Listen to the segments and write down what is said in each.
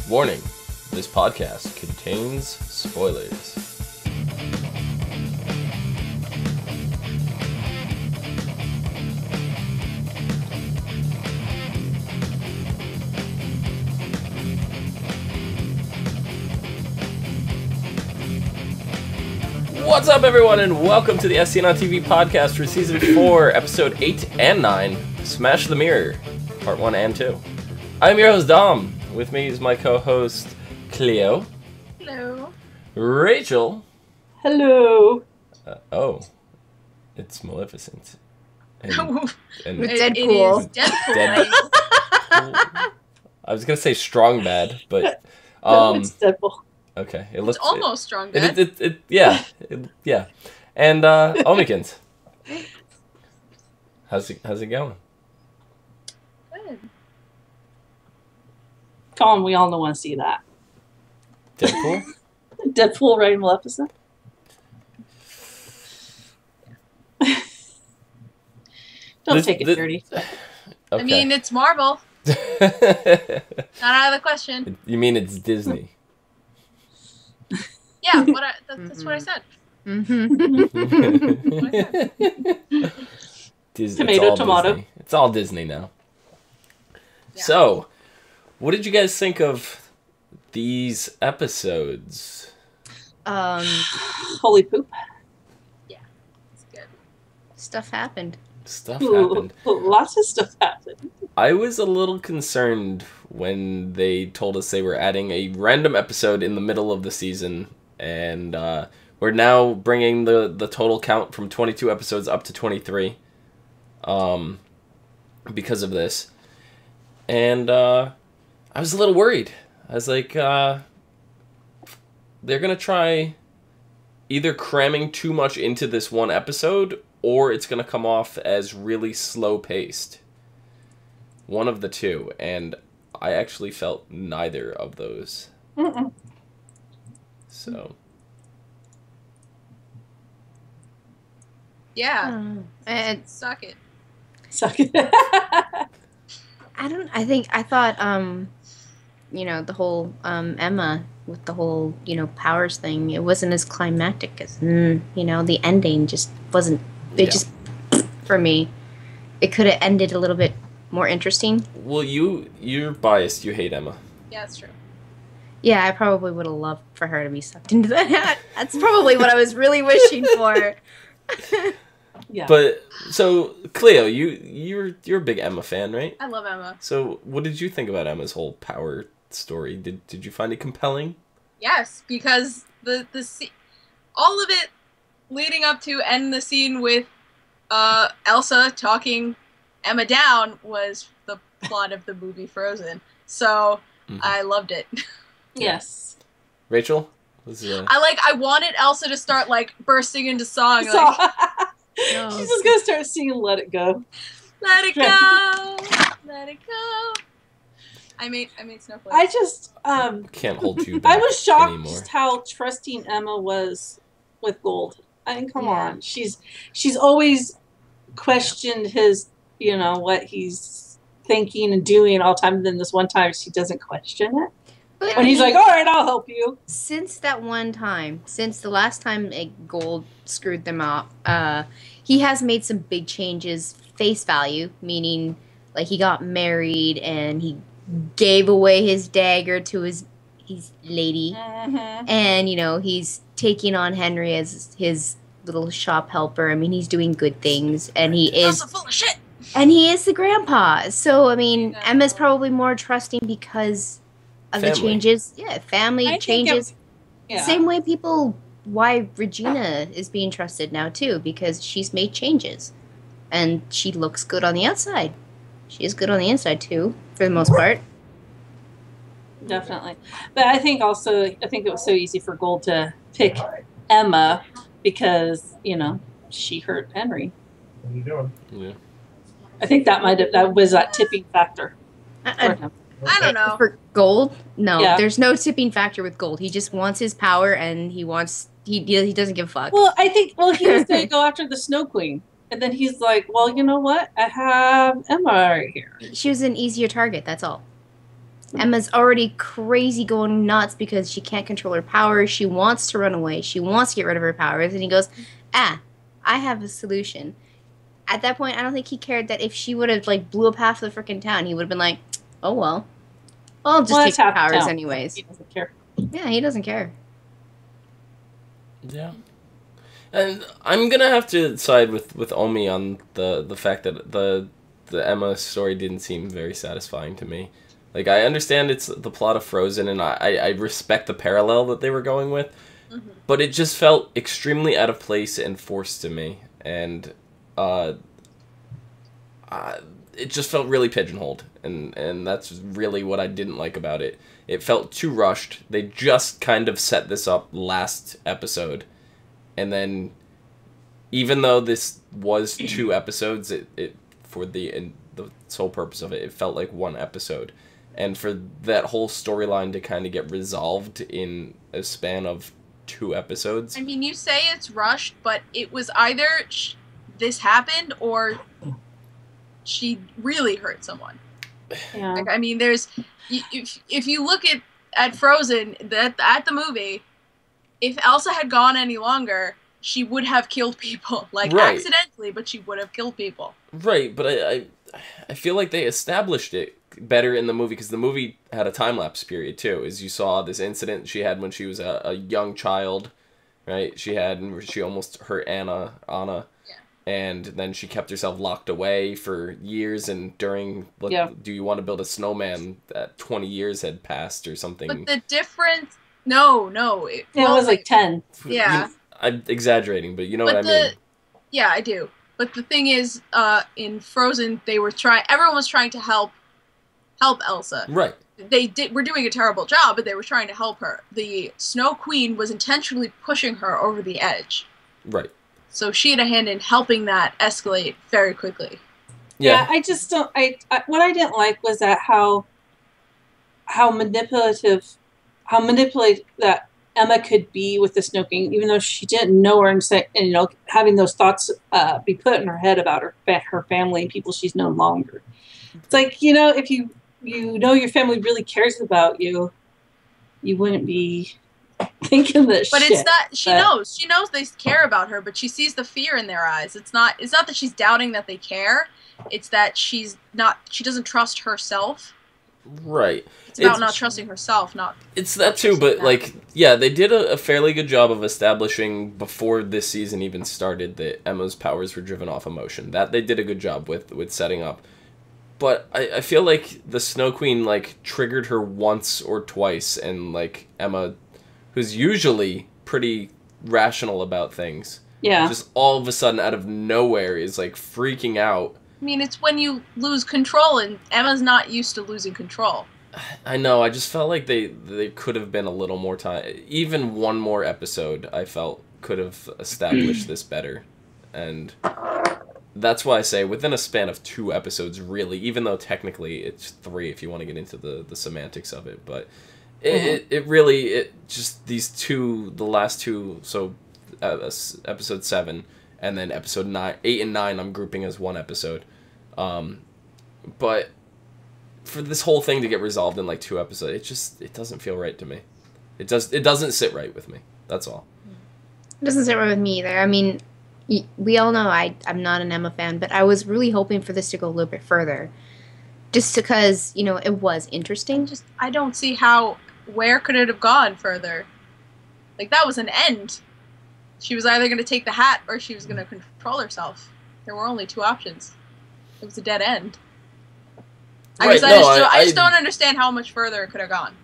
Warning, this podcast contains spoilers. What's up, everyone, and welcome to the SCN on TV podcast for Season 4, Episode 8 and 9, Smash the Mirror, Part 1 and 2. I'm your host, Dom. With me is my co-host, Clio. Hello. Rachel. Hello. It's Maleficent. And Deadpool. It is Deadpool. I was gonna say Strong Bad, but No, it's Deadpool. okay. It's almost Strong Bad. Yeah. And Omikins. How's it going? Good. Come on, we all want to see that. Deadpool? Deadpool writing Maleficent? Don't take it dirty. Okay. I mean, it's Marvel. Not out of the question. You mean it's Disney? Yeah, that's what I said. Tomato. It's all Disney now. Yeah. So, what did you guys think of these episodes? Holy poop. Yeah, it's good. Stuff happened. Lots of stuff happened. I was a little concerned when they told us they were adding a random episode in the middle of the season, and we're now bringing the total count from 22 episodes up to 23 because of this. And I was a little worried. I was like, they're going to try either cramming too much into this one episode, or it's going to come off as really slow-paced. One of the two. And I actually felt neither of those. Mm-mm. So. Yeah. And Suck it. Suck it. I thought, the whole, Emma with the whole, powers thing, it wasn't as climactic as, the ending just wasn't, just, for me, it could have ended a little bit more interesting. Well, you're biased. You hate Emma. Yeah, that's true. Yeah, I probably would have loved for her to be sucked into that. That's probably what I was really wishing for. Yeah. But so Clio, you're a big Emma fan, right? I love Emma. So what did you think about Emma's whole power story? Did you find it compelling? Yes, because all of it leading up to end the scene with Elsa talking Emma down was the plot of the movie Frozen. So I loved it. Yes. Rachel? I wanted Elsa to start bursting into song. She's just gonna start singing "Let It Go." Let it go, let it go. I made snowflakes. I just can't hold you back. I was shocked anymore. just how trusting Emma was with Gold. I mean, come on, she's always questioned his, what he's thinking and doing all the time. And then this one time, she doesn't question it. But when he's like, "All right, I'll help you." Since the last time Gold screwed them up, he has made some big changes face value, meaning he got married and he gave away his dagger to his lady, and he's taking on Henry as his little shop helper. I mean, he's doing good things, and he is full of shit. And he is the grandpa. So I mean, Emma's probably more trusting because of the changes. Yeah, family changes. Same way why Regina is being trusted now too, because she's made changes. And she looks good on the outside. She is good on the inside too, for the most part. Definitely. But I think it was so easy for Gold to pick Emma because, she hurt Henry. What are you doing? Yeah. I think that was that tipping factor for him. I don't know. For Gold? No, Yeah. There's no tipping factor with Gold. He just wants his power, and he doesn't give a fuck. Well, I think, he was going to go after the Snow Queen. And then he's like, well, you know what? I have Emma right here. She was an easier target, that's all. Emma's already crazy going nuts because she can't control her powers. She wants to run away. She wants to get rid of her powers. And he goes, I have a solution. At that point, I don't think he cared that if she would have, like, blew up half the freaking town, he would have been like, oh, well. I'll just take her powers anyways. He doesn't care. Yeah, he doesn't care. Yeah. And I'm going to have to side with Omi on the fact that the Emma story didn't seem very satisfying to me. Like, I understand it's the plot of Frozen, and I respect the parallel that they were going with, but it just felt extremely out of place and forced to me, and it just felt really pigeonholed, and that's really what I didn't like about it. It felt too rushed. They just kind of set this up last episode, and then, even though this was 2 episodes, it for the sole purpose of it, it felt like 1 episode. And for that whole storyline to kind of get resolved in a span of 2 episodes. I mean, you say it's rushed, but it was either this happened or she really hurt someone. Yeah. Like, I mean, there's if you look at Frozen at the movie, if Elsa had gone any longer, she would have killed people, like accidentally, but she would have killed people. Right, but I feel like they established it better in the movie, because the movie had a time-lapse period too, as you saw this incident she had when she was a young child, right? She almost hurt Anna, yeah. And then she kept herself locked away for years, and during, do you want to build a snowman, that 20 years had passed or something. But the difference, no. It was like 10. Yeah. I'm exaggerating, but you know what I mean. Yeah, I do. But the thing is, in Frozen, everyone was trying to help Elsa. Right. They were doing a terrible job, but they were trying to help her. The Snow Queen was intentionally pushing her over the edge. Right. So she had a hand in helping that escalate very quickly. Yeah, I just don't. What I didn't like was that how manipulative that Emma could be with the Snow Queen, even though she didn't know her, and having those thoughts be put in her head about her family and people she's known longer. It's like, if you know your family really cares about you, you wouldn't be thinking this but shit. It's not. She knows they care about her, but she sees the fear in their eyes. It's not that she's doubting that they care. It's that she doesn't trust herself. Right. It's about not trusting herself, not... It's that too, but, they did a fairly good job of establishing before this season even started that Emma's powers were driven off emotion. That they did a good job with setting up. But I feel like the Snow Queen, triggered her once or twice, and, Emma, who's usually pretty rational about things, just all of a sudden, out of nowhere, is, freaking out. I mean, it's when you lose control, and Emma's not used to losing control. I know, I just felt like they could have been a little more time. Even one more episode, I felt, could have established this better. And that's why I say, within a span of 2 episodes, really, even though technically it's 3 if you want to get into the semantics of it, but it really, the last 2, so episode 7, and then episode 8 and 9 I'm grouping as 1 episode. But for this whole thing to get resolved in 2 episodes, it doesn't feel right to me. It doesn't sit right with me. That's all. It doesn't sit right with me either. I mean, we all know I'm not an Emma fan, but I was really hoping for this to go a little bit further. Just because, it was interesting. I don't see where could it have gone further? That was an end. She was either going to take the hat or she was going to control herself. There were only 2 options. It was a dead end. I just don't understand how much further it could have gone.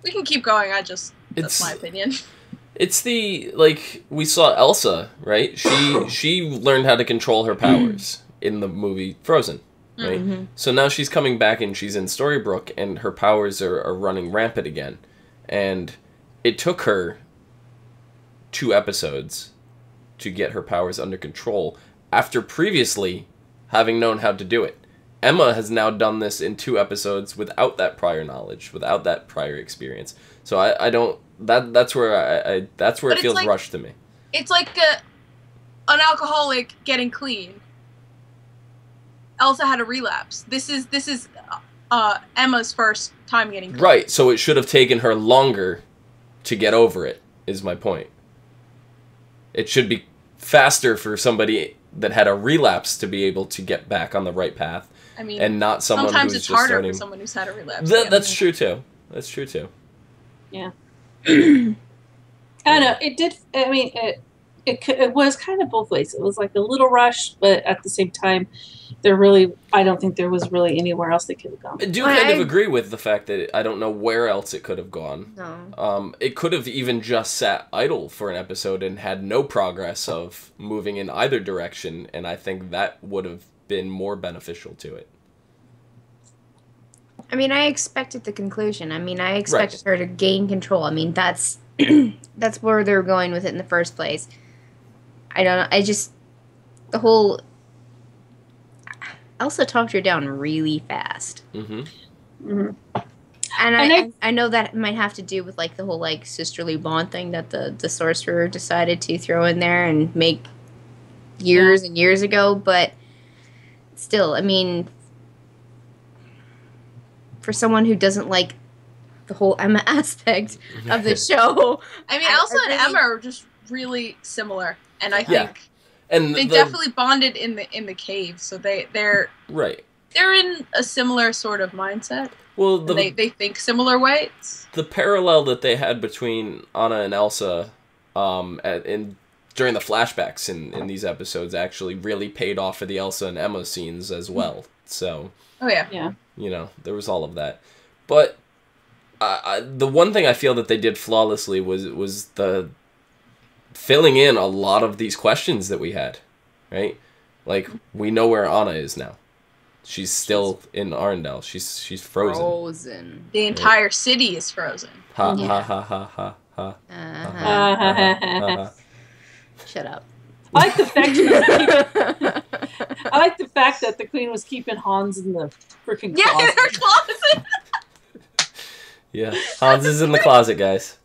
We can keep going. That's my opinion. It's we saw Elsa, right? She learned how to control her powers in the movie Frozen, right? Mm-hmm. So now she's coming back and she's in Storybrooke, and her powers are running rampant again. And it took her 2 episodes to get her powers under control after previously having known how to do it. Emma has now done this in 2 episodes without that prior knowledge, without that prior experience. So I don't. That's where it feels rushed to me. It's like an alcoholic getting clean. Elsa had a relapse. This is Emma's first time getting COVID. Right, so it should have taken her longer to get over it, is my point. It should be faster for somebody that had a relapse to be able to get back on the right path. I mean, and not someone sometimes who's it's just harder starting... for someone who's had a relapse. That's true too. That's true too. Yeah. I don't know. It did. I mean, it was kind of both ways. It was like a little rush, but at the same time, I don't think there was really anywhere else they could have gone. I do kind of agree with the fact that I don't know where else it could have gone. No. It could have even just sat idle for an episode and had no progress of moving in either direction, and I think that would have been more beneficial to it. I mean, I expected the conclusion. I mean, I expected her to gain control. I mean, that's that's where they were going with it in the first place. I don't know. I just... The whole... Elsa talked her down really fast. Mm-hmm. Mm-hmm. And I know that might have to do with, like, the whole, like, sisterly bond thing that the sorcerer decided to throw in there and make years and years ago, but still, I mean, for someone who doesn't like the whole Emma aspect of the show... I mean, Elsa and Emma are just really similar, and I think... And they definitely bonded in the cave, so they're right. They're in a similar sort of mindset. Well, they think similar ways. The parallel that they had between Anna and Elsa, during the flashbacks in these episodes, actually really paid off for the Elsa and Emma scenes as well. So, yeah, you know, there was all of that. But the one thing I feel that they did flawlessly was the filling in a lot of these questions that we had, right? Like, we know where Anna is now. She's still in Arendelle. She's frozen. The entire city is frozen. Ha ha ha ha ha ha. Shut up. I like the fact that the queen was keeping Hans in the freaking closet. Yeah, in her closet. Yeah, Hans is in the closet, guys.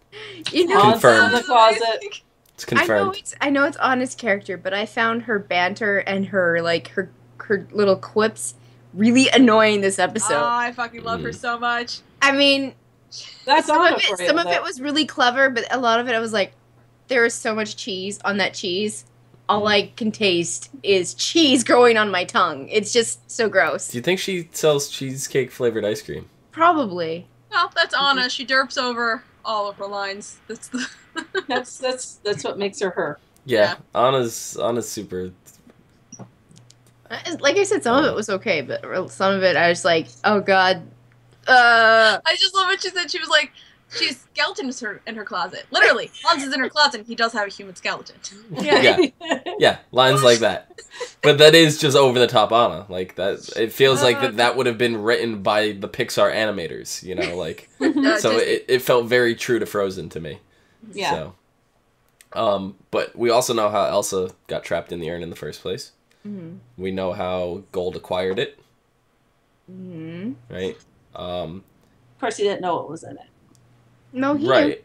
You know, Hans confirmed. in the closet. It's confirmed. I know it's Anna's character, but I found her banter and her little quips really annoying this episode. Oh, I fucking love her so much. I mean, that's some of it was really clever, but a lot of it I was like, there is so much cheese on that cheese. All I can taste is cheese growing on my tongue. It's just so gross. Do you think she sells cheesecake flavored ice cream? Probably. Well, that's Anna. She derps over all of her lines. That's what makes her her. Yeah. Anna's super. Like I said, some of it was okay, but some of it I was like, oh god. I just love what she said. She was like, she's skeletons in her closet. Literally, Hans is in her closet. He does have a human skeleton. Yeah, lines like that. But that is just over the top Anna. Like that, it feels like that would have been written by the Pixar animators. You know, like so it felt very true to Frozen to me. Yeah. So, but we also know how Elsa got trapped in the urn in the first place. Mm-hmm. We know how Gold acquired it. Mm-hmm. Right. Of course, he didn't know what was in it. No, he right. knew.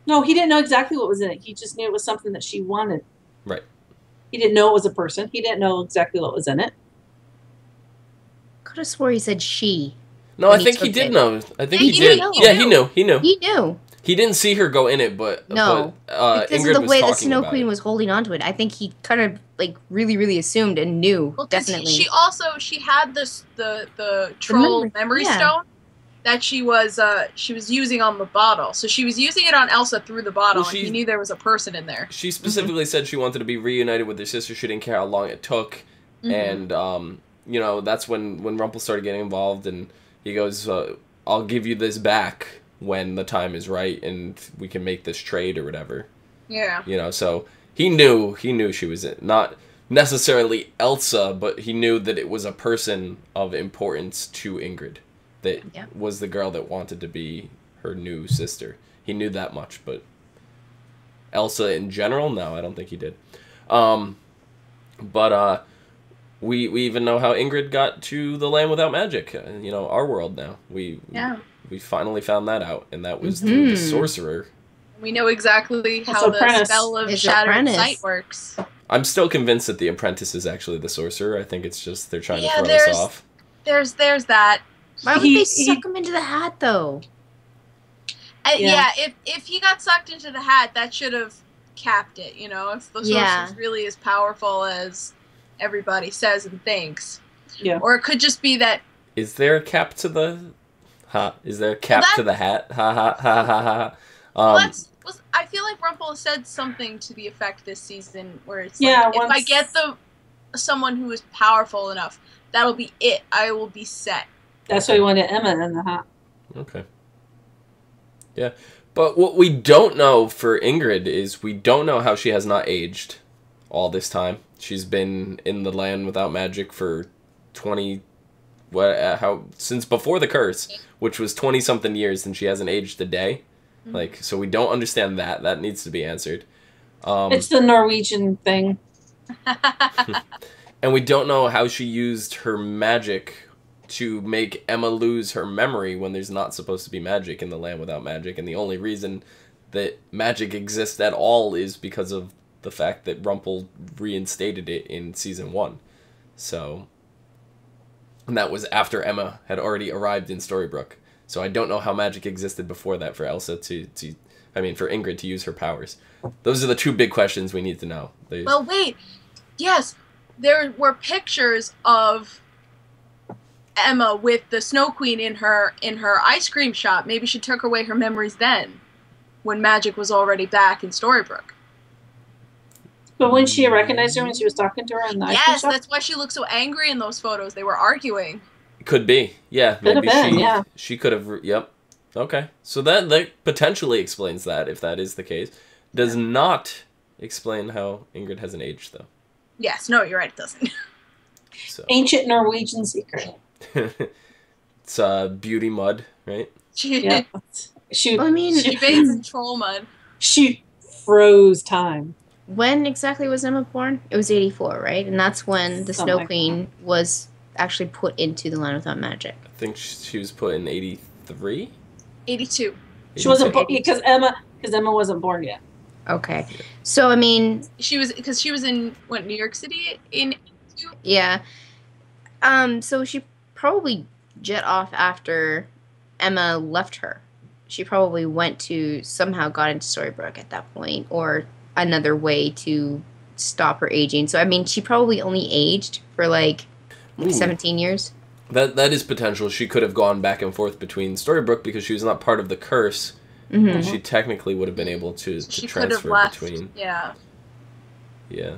No, he didn't know exactly what was in it. He just knew it was something that she wanted. Right. He didn't know it was a person. He didn't know exactly what was in it. Could have swore he said she. No, I think he did know. I think he did. Knew. Yeah, he knew. He knew. He didn't see her go in it, but no, but, because Ingrid of the way the was Snow talking Queen about was holding on to it. I think he kind of like really assumed and knew. Well, definitely. She had the troll memory stone that she was using on the bottle. So she was using it on Elsa through the bottle, and he knew there was a person in there. She specifically said she wanted to be reunited with her sister. She didn't care how long it took, and you know, that's when Rumpel started getting involved, and he goes, "I'll give you this back when the time is right, and we can make this trade or whatever." Yeah. You know, so he knew she was not necessarily Elsa, but he knew that it was a person of importance to Ingrid. That was the girl that wanted to be her new sister. He knew that much, but Elsa in general, no, I don't think he did. But we even know how Ingrid got to the land without magic. You know, our world now. We finally found that out, and that was through the sorcerer. We know exactly how the spell of Shattered Sight works. I'm still convinced that the apprentice is actually the sorcerer. I think it's just they're trying to throw us off. There's that. Why would they suck him into the hat, though? Yeah, if he got sucked into the hat, that should have capped it, you know? If the source is really as powerful as everybody says and thinks. Yeah. Or it could just be that... Is there a cap to the... Is there a cap to the hat? Ha ha ha ha ha. I feel like Rumpel said something to the effect this season where it's like, if I get someone who is powerful enough, that'll be it. I will be set. That's why he wanted Emma in the hat. Okay. Yeah. But what we don't know for Ingrid is we don't know how she has not aged all this time. She's been in the land without magic for 20... since before the curse, which was 20-something years, and she hasn't aged a day. Mm-hmm. Like, so we don't understand that. That needs to be answered. It's the Norwegian thing. And we don't know how she used her magic to make Emma lose her memory when there's not supposed to be magic in the land without magic. And the only reason that magic exists at all is because of the fact that Rumpel reinstated it in season 1. So, and that was after Emma had already arrived in Storybrooke. So I don't know how magic existed before that for Elsa for Ingrid to use her powers. Those are the two big questions we need to know. Well, wait. Yes, there were pictures of Emma with the Snow Queen in her ice cream shop. Maybe she took away her memories then, when magic was already back in Storybrooke. But wouldn't she recognize her when she was talking to her in the ice cream shop? Yes, that's why she looked so angry in those photos. They were arguing. Could be. Yeah, maybe she could have... Yep. Okay. So that potentially explains that, if that is the case. Does not explain how Ingrid hasn't aged, though. Yes, no, you're right, it doesn't. So. Ancient Norwegian secret. It's beauty mud, right? She bathes in troll mud. She froze time. When exactly was Emma born? It was 84, right? And that's when the Snow Queen was actually put into the land without magic. I think she was put in 83? 82. She wasn't born because Emma wasn't born yet. Okay. So, I mean... She was in, New York City in 82? Yeah. So she probably jet off after Emma left her. She probably somehow got into Storybrooke at that point, or another way to stop her aging. So, I mean, she probably only aged for, 17 years. That is potential. She could have gone back and forth between Storybrooke because she was not part of the curse. Mm-hmm. She technically would have been able to transfer between. Yeah. Yeah.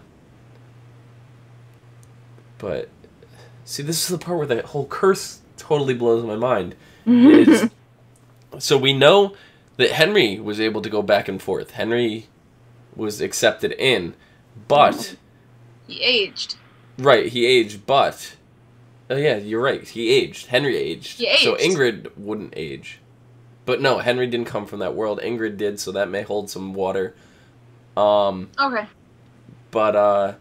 But, see, this is the part where the whole curse totally blows my mind. So we know that Henry was able to go back and forth. Henry was accepted in, but... He aged. Right, he aged, but... Oh yeah, you're right, he aged. Henry aged. He aged. So Ingrid wouldn't age. But no, Henry didn't come from that world. Ingrid did, so that may hold some water. Okay. But,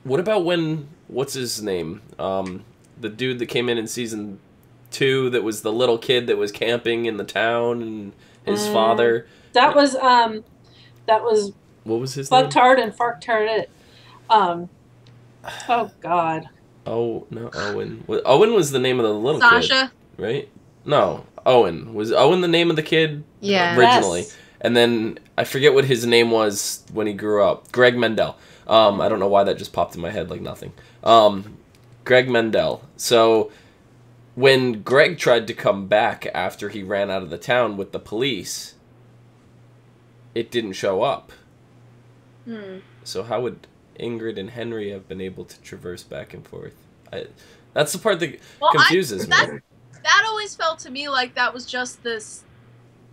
what about when... What's his name? The dude that came in season 2 that was the little kid that was camping in the town and his father. That was what was his name? Fucktard and Farktard. Oh God. Oh no, Owen. Owen was the name of the little Sasha. Kid, right? No, Owen. Was Owen the name of the kid? Yeah. Originally. Yes. And then I forget what his name was when he grew up. Greg Mendel. I don't know why that just popped in my head like nothing. Greg Mendel. So when Greg tried to come back after he ran out of the town with the police, it didn't show up. So how would Ingrid and Henry have been able to traverse back and forth? That's the part that confuses me. That always felt to me like that was just this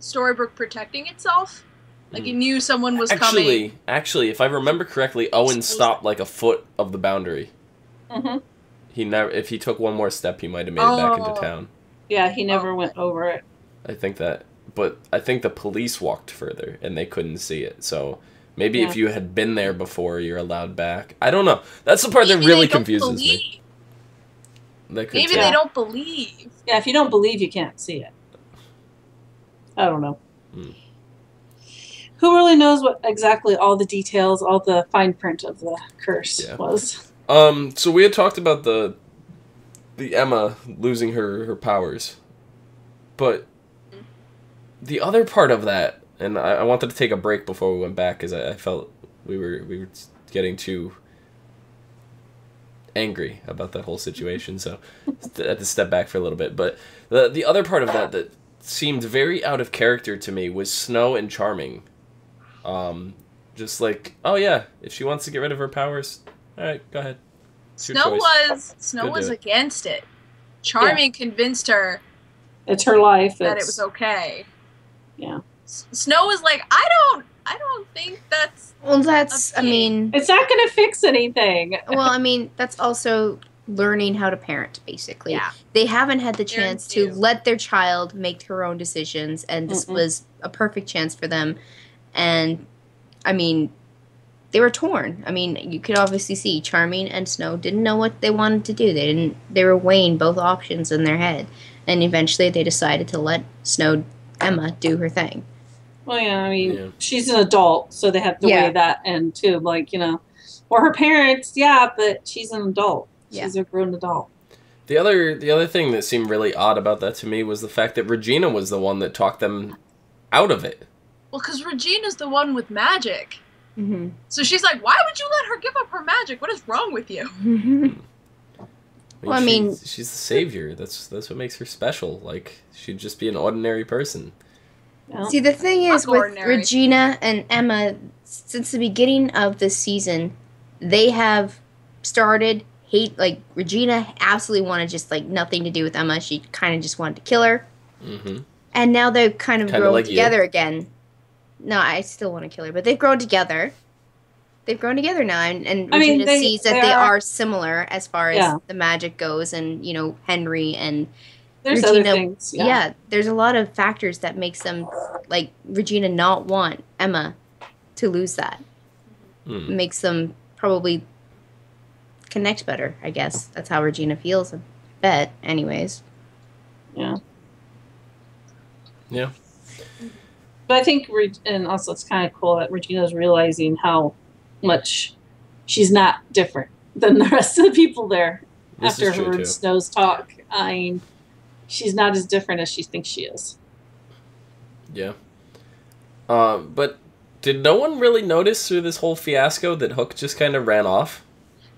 Storybrooke protecting itself. Like it knew someone was coming. Actually, if I remember correctly, Owen stopped like a foot of the boundary. Mm-hmm. If he took one more step, he might have made it back into town. Yeah, he never went over it. I think that, but I think the police walked further and they couldn't see it. So maybe if you had been there before, you're allowed back. I don't know. That's the part that really confuses me. Maybe they don't believe. Yeah, if you don't believe, you can't see it. I don't know. Who really knows what exactly all the details, all the fine print of the curse was? So we had talked about the Emma losing her powers. But the other part of that, and I wanted to take a break before we went back because I felt we were getting too angry about that whole situation, so I had to step back for a little bit. But the other part of that seemed very out of character to me was Snow and Charming. Just like, oh yeah, if she wants to get rid of her powers, all right, go ahead. Snow was against it. Charming convinced her it's her life that it was okay. Yeah. Snow was like, I don't think that's. Well, that's. Okay. I mean, it's not going to fix anything. Well, I mean, that's also learning how to parent, basically. Yeah. They haven't had the chance to let their child make her own decisions, and this was a perfect chance for them. And, I mean, they were torn. I mean, you could obviously see Charming and Snow didn't know what they wanted to do. They were weighing both options in their head. And eventually they decided to let Emma do her thing. Well, yeah, I mean, she's an adult, so they have to weigh that and too, like, or her parents, but she's an adult. She's a grown adult. The other thing that seemed really odd about that to me was the fact that Regina was the one that talked them out of it. Well, because Regina's the one with magic. Mm-hmm. So she's like, why would you let her give up her magic? What is wrong with you? I mean, she's the savior. That's what makes her special. Like, she'd just be an ordinary person. See, the thing is with Regina and Emma, since the beginning of this season, they have started Regina absolutely wanted just, nothing to do with Emma. She kind of just wanted to kill her. Mm-hmm. And now they've kind of grown together again. No, I still want to kill her, but they've grown together. They've grown together now, and Regina sees that they are similar as far as the magic goes, and, Henry and there's Regina, other things. Yeah, there's a lot of factors that makes them, Regina not want Emma to lose that. Makes them probably connect better, I guess. That's how Regina feels, I bet, anyways. Yeah. Yeah. But I think, and also it's kind of cool that Regina's realizing how much she's not different than the rest of the people there after her and Snow's talk. I mean, she's not as different as she thinks she is. Yeah. But did no one really notice through this whole fiasco that Hook just kind of ran off?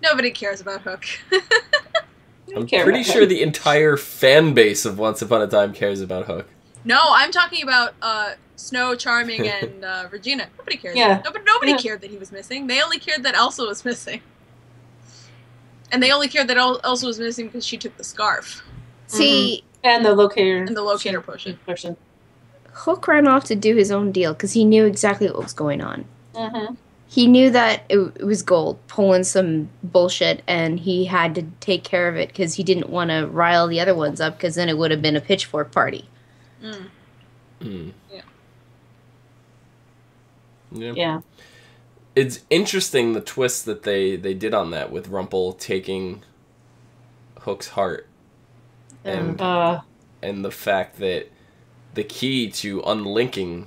Nobody cares about Hook. I'm pretty sure the entire fan base of Once Upon a Time cares about Hook. No, I'm talking about Snow, Charming, and Regina. Nobody cares. Yeah. Nobody cared that he was missing. They only cared that Elsa was missing. And they only cared that Elsa was missing because she took the scarf. See... And the locator. And the locator potion. Hook ran off to do his own deal because he knew exactly what was going on. Mm-hmm. He knew that it was Gold pulling some bullshit, and he had to take care of it because he didn't want to rile the other ones up, because then it would have been a pitchfork party. Yeah. It's interesting the twist that they did on that with Rumple taking Hook's heart. And the fact that the key to unlinking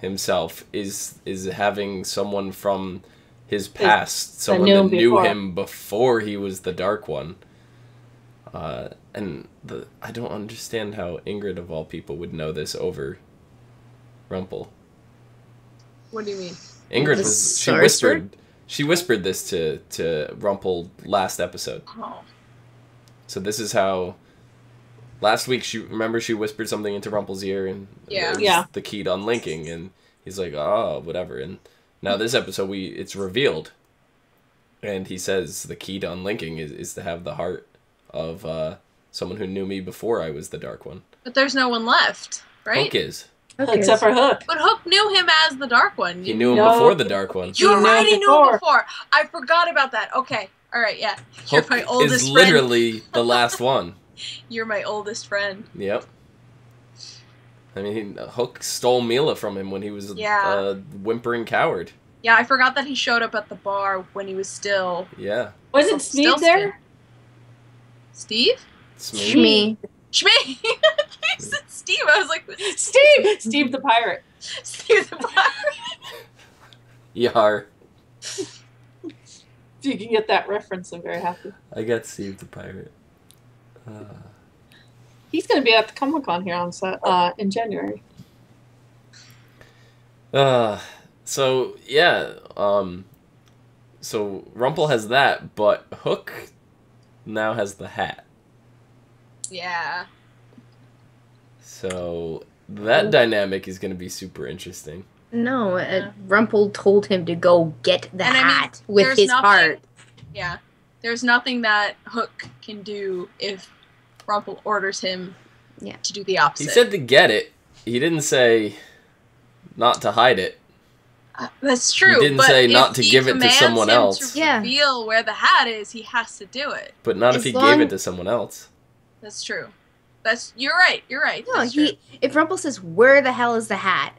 himself is having someone from his past, someone that knew him before he was the Dark One. And I don't understand how Ingrid of all people would know this over Rumple. What do you mean? Ingrid she whispered this to Rumple last episode. Oh. So this is how last week she whispered something into Rumple's ear, and it was the key to unlinking, and he's like, oh, whatever. And now this episode it's revealed, and he says the key to unlinking is to have the heart of someone who knew me before I was the Dark One. But there's no one left, right? Hook is. Except for Hook. But Hook knew him as the Dark One. He knew him before the Dark One. You're right, he knew him before. I forgot about that. Okay. All right, yeah. You're my oldest friend. Is literally the last one. You're my oldest friend. Yep. I mean, Hook stole Mila from him when he was a whimpering coward. Yeah, I forgot that he showed up at the bar when he was still... Yeah. Wasn't Steve there? Steve? Shmee. Shmee! I said Steve. I was like, Steve! Steve the pirate. Steve the pirate. Yar. If you can get that reference, I'm very happy. I got Steve the pirate. He's going to be at the Comic-Con here on in January. So yeah, so Rumple has that, but Hook now has the hat. Yeah. So that dynamic is going to be super interesting. No, Rumple told him to go get the hat with his heart. Yeah. There's nothing that Hook can do if Rumple orders him to do the opposite. He said to get it. He didn't say not to hide it. That's true. He didn't say not to give it to someone else. To reveal where the hat is, he has to do it. But not if he gave it to someone else. That's true. You're right. You're right. No, if Rumple says, "Where the hell is the hat?"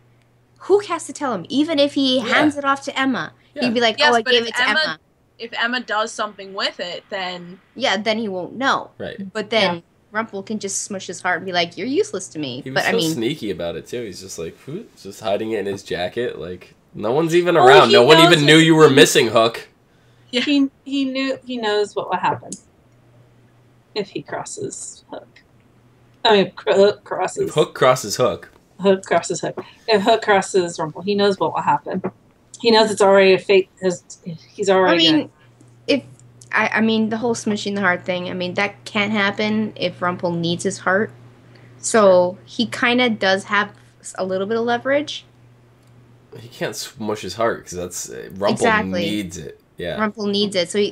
Hook has to tell him. Even if he hands it off to Emma, he'd be like, "Oh, I gave it to Emma." If Emma does something with it, then then he won't know. Right. But then Rumple can just smush his heart and be like, "You're useless to me." He was sneaky about it too. He's just like, just hiding it in his jacket, like. No one's even around. No one even knew you were missing, Hook. Yeah. He knows what will happen if he crosses Hook. I mean, Hook crosses. If Hook crosses Hook. Hook crosses Hook. If Hook crosses Rumple, he knows what will happen. He knows it's already a fate. He's already. I mean, the whole smushing the heart thing. I mean, that can't happen if Rumple needs his heart. So he kind of does have a little bit of leverage. He can't smush his heart because that's Rumple needs it. Yeah, Rumple needs it. So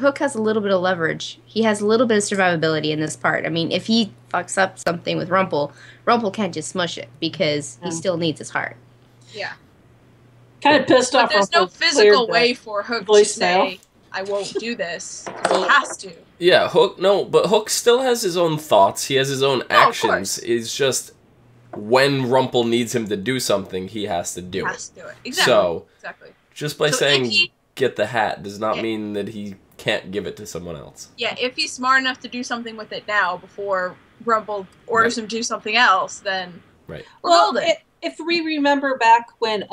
Hook has a little bit of leverage. He has a little bit of survivability in this part. I mean, if he fucks up something with Rumple, Rumple can't just smush it because he still needs his heart. Yeah. Kind of pissed off. But there's no physical way for Hook to say, "I won't do this." He has to. Yeah, but Hook still has his own thoughts. He has his own actions. It's just. When Rumple needs him to do something, he has to do it. He has to do it. Exactly. So, just by saying get the hat does not mean that he can't give it to someone else. Yeah, if he's smart enough to do something with it now before Rumple orders him to do something else, then we're golden. If we remember back when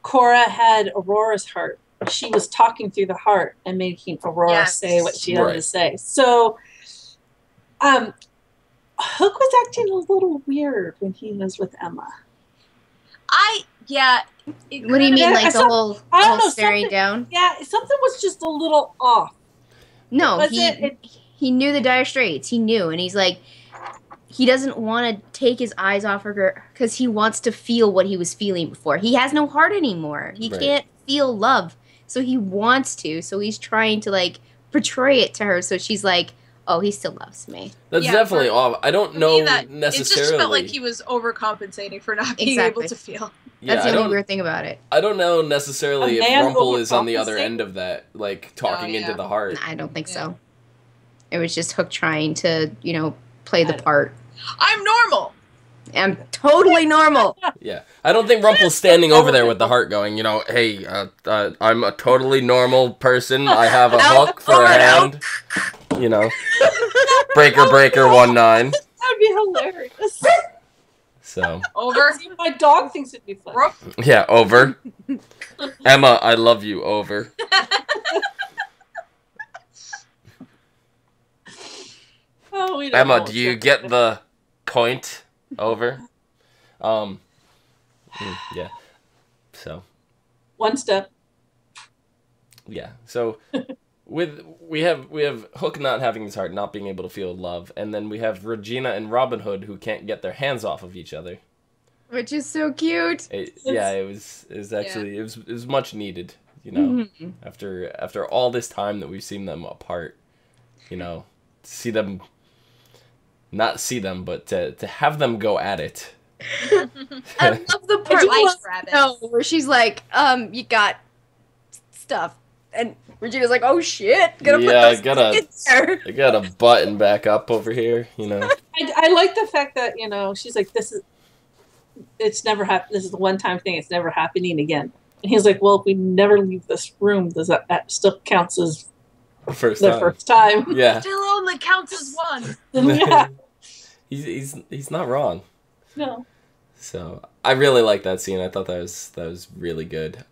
Cora had Aurora's heart, she was talking through the heart and making Aurora say what she had to say. So, Hook was acting a little weird when he was with Emma. What do you mean, like the whole staring down? Yeah, something was just a little off. No, he knew the dire straits. He knew, and he's like, he doesn't want to take his eyes off her because he wants to feel what he was feeling before. He has no heart anymore. He can't feel love, so he wants to. So he's trying to like portray it to her, so she's like, "Oh, he still loves me." That's definitely off. I don't know necessarily. It just felt like he was overcompensating for not being able to feel. Yeah, that's the only weird thing about it. I don't know necessarily if Rumple is on the other end of that, like talking into the heart. I don't think so. It was just Hook trying to, play the part. I'm normal. I'm totally normal. Yeah, I don't think Rumple's standing over there with the heart going, "Hey, I'm a totally normal person. I have a hook for a hand." Breaker 19. That'd be hilarious. So. Over. My dog thinks it'd be fun. Yeah, over. Emma, I love you, over. Emma, do you get the point? Over. Yeah. So. One step. Yeah. So. We have Hook not having his heart, not being able to feel love, and then we have Regina and Robin Hood who can't get their hands off of each other, which is so cute. It was much needed, after all this time that we've seen them apart, but to have them go at it. I love the part where she's like, "You got stuff." And Regina's like, "Oh shit! I gotta button back up over here." I like the fact that she's like, it's never happened. This is the one-time thing. It's never happening again. And he's like, "Well, if we never leave this room, does that still counts as first time?" Yeah, still only counts as one. Yeah, he's not wrong. No. So I really like that scene. I thought that was really good.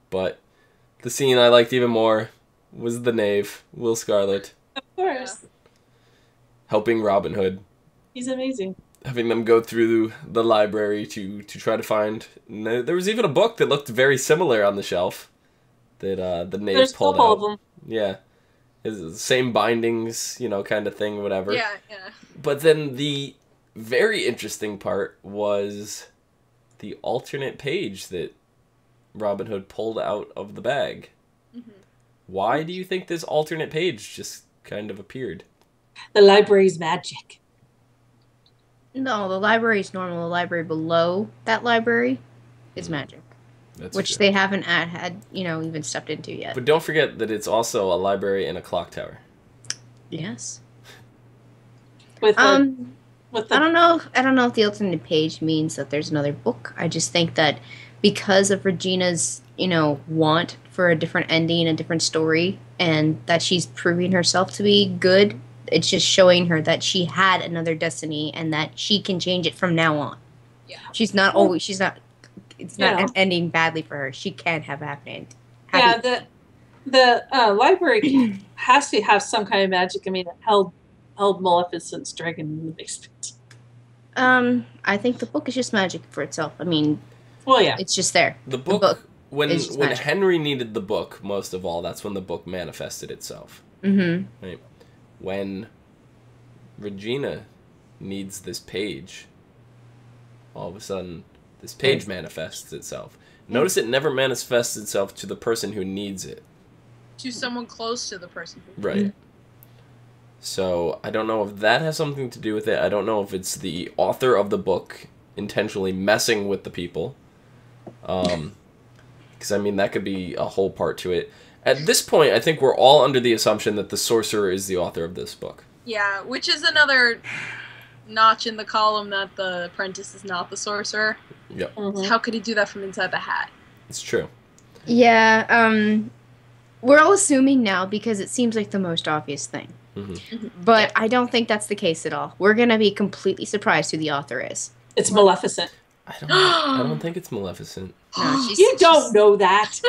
But. The scene I liked even more was the knave, Will Scarlet. Of course. helping Robin Hood. He's amazing. Having them go through the library to try to find... There was even a book that looked very similar on the shelf that the knave There's pulled a couple out. of them. Yeah. It's the same bindings, kind of thing, whatever. Yeah. But then the very interesting part was the alternate page that Robin Hood pulled out of the bag. Mm-hmm. Why do you think this alternate page just kind of appeared? The library's magic. No, the library is normal. The library below that library is magic, That's which true. they haven't had even stepped into yet. But don't forget that it's also a library and a clock tower. Yes. With the, I don't know if the alternate page means that there's another book. I just think that because of Regina's, want for a different ending, a different story, and that she's proving herself to be good, it's just showing her that she had another destiny and that she can change it from now on. Yeah. It's not ending badly for her. She can have a happy end. Yeah, the library has to have some kind of magic. I mean, it held Maleficent's dragon in the basement. I think the book is just magic for itself. I mean, Well, yeah. it's just there. The book when is just when magic. Henry needed the book most of all, that's when the book manifested itself. Mm-hmm. Right? When Regina needs this page, all of a sudden this page manifests itself. Notice it never manifests itself to the person who needs it. To someone close to the person. Right. So I don't know if that has something to do with it. I don't know if it's the author of the book intentionally messing with the people. Because, I mean, that could be a whole part to it. At this point, I think we're all under the assumption that the sorcerer is the author of this book. Yeah, which is another notch in the column that the apprentice is not the sorcerer. Yep, Mhm. How could he do that from inside the hat? it's true. Yeah, we're all assuming now because it seems like the most obvious thing. But I don't think that's the case at all. We're going to be completely surprised who the author is. It's Maleficent. I don't think it's Maleficent. No, You don't know that.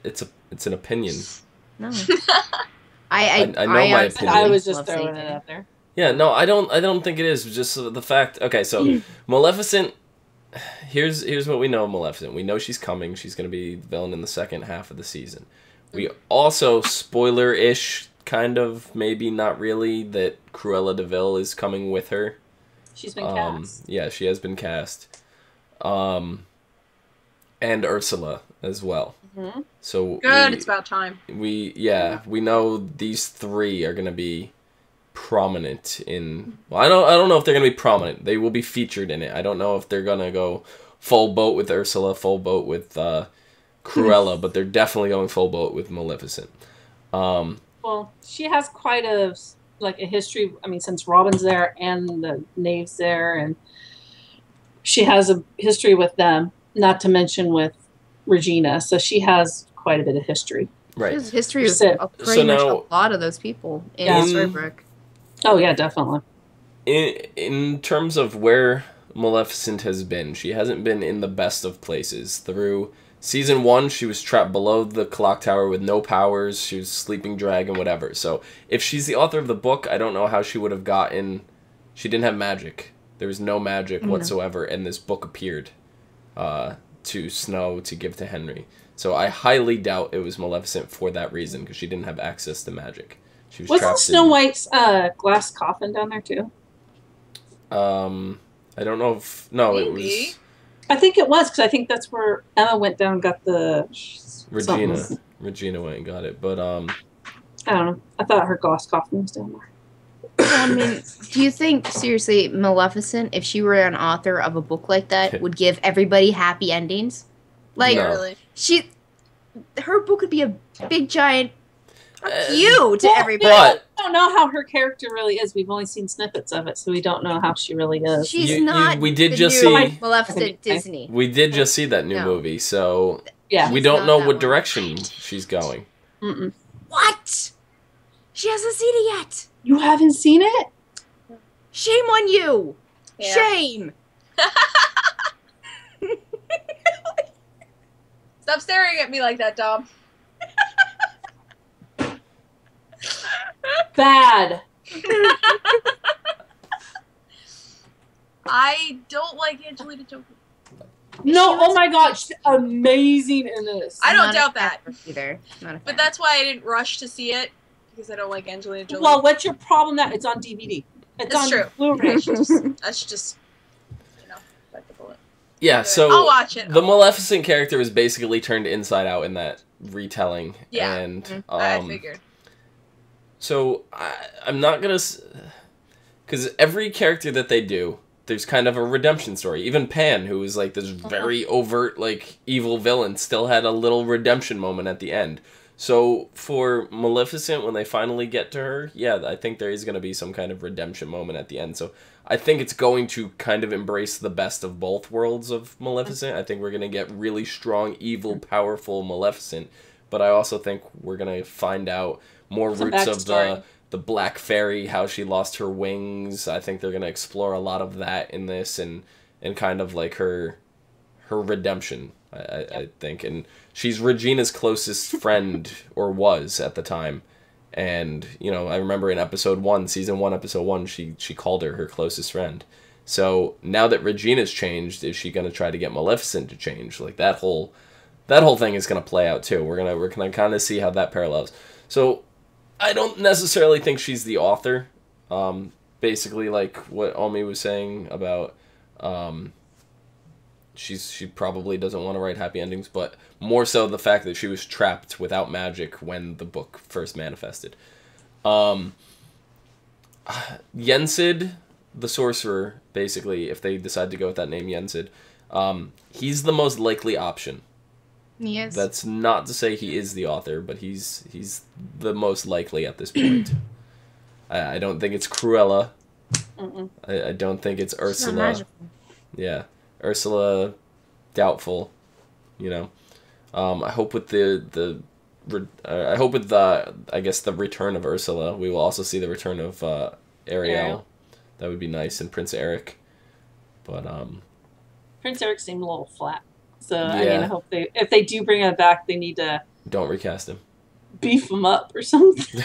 It's an opinion. No. I know my honestly opinion. I was just love throwing Satan. it out there. Yeah, no, I don't think it is. Just the fact. Okay, so Maleficent. Here's what we know of Maleficent. We know she's coming. She's going to be the villain in the second half of the season. We also, spoiler-ish, kind of, maybe not really, that Cruella de Vil is coming with her. She's been cast. Yeah, she has been cast. And Ursula as well. Mm-hmm. So Good, it's about time. we know these three are going to be prominent in... Well, I don't know if they're going to be prominent. They will be featured in it. I don't know if they're going to go full boat with Ursula, full boat with Cruella, but they're definitely going full boat with Maleficent. Well, she has quite a history. I mean, since Robin's there and the knave's there, and she has a history with them. Not to mention with Regina, so she has quite a bit of history. Right. There's history So of pretty much now- a lot of those people in Yeah. Storybook. Oh yeah, definitely. In terms of where Maleficent has been, she hasn't been in the best of places. Through season 1, she was trapped below the clock tower with no powers. She was sleeping dragon, whatever. So if she's the author of the book, I don't know how she would have gotten... She didn't have magic. There was no magic whatsoever, and this book appeared to Snow to give to Henry. So I highly doubt it was Maleficent for that reason, because she didn't have access to magic. She was Wasn't trapped Snow in... White's glass coffin down there too? I don't know if... No, it Maybe. was... I think it was, because I think that's where Emma went down and got the Regina. something. Regina went and got it, but I don't know. I thought her glass coffin was down there. I mean, do you think, seriously, Maleficent, if she were an author of a book like that, would give everybody happy endings? Like, No. Really. her book would be a big giant fuck you to well, everybody. But I don't know how her character really is. We've only seen snippets of it, so we don't know how she really is. She's not we did the just new see Maleficent Okay. Disney. we did just see that new No. movie, so Yeah. we She's don't not know that what one. direction she's going. Mm-mm. What? She hasn't seen it yet. You haven't seen it? Shame on you. Yeah. Shame. Stop staring at me like that, Dom. Bad. I don't like Angelina Jolie. No, oh my god, she's amazing in this. I don't Not a doubt that. fan either. Not a fan. But that's why I didn't rush to see it, because I don't like Angelina Jolie. Well, what's your problem now? It's on DVD. It's on true. Blu-ray. I should just, bite the bullet. Yeah, so I'll watch it. the Maleficent character was basically turned inside out in that retelling. Yeah. And I figured. So I'm not gonna, because every character that they do, there's kind of a redemption story. Even Pan, who was like this very overt, like, evil villain, still had a little redemption moment at the end. So for Maleficent, when they finally get to her, yeah, I think there is going to be some kind of redemption moment at the end. So I think it's going to kind of embrace the best of both worlds of Maleficent. I think we're going to get really strong, evil, powerful Maleficent. But I also think we're going to find out more Some roots of backstory. the Black Fairy, how she lost her wings. I think they're going to explore a lot of that in this, and kind of like her redemption, I think. And she's Regina's closest friend, or was at the time. And, I remember in season 1, episode 1, she called her closest friend. So now that Regina's changed, is she going to try to get Maleficent to change? Like, that whole thing is going to play out too. We're gonna kind of see how that parallels. So I don't necessarily think she's the author. Basically, like what Omi was saying about, she probably doesn't want to write happy endings, but more so the fact that she was trapped without magic when the book first manifested. Yensid, the sorcerer, basically, if they decide to go with that name, Yensid, he's the most likely option. Yes. That's not to say he is the author, but he's the most likely at this point. I don't think it's Cruella. I don't think it's Ursula. Yeah, Ursula, doubtful. I hope with the return of Ursula, we will also see the return of Ariel. That would be nice, and Prince Eric. But Prince Eric seemed a little flat. So, Yeah. I mean, I hope if they do bring him back, they need to don't recast him. beef him up or something.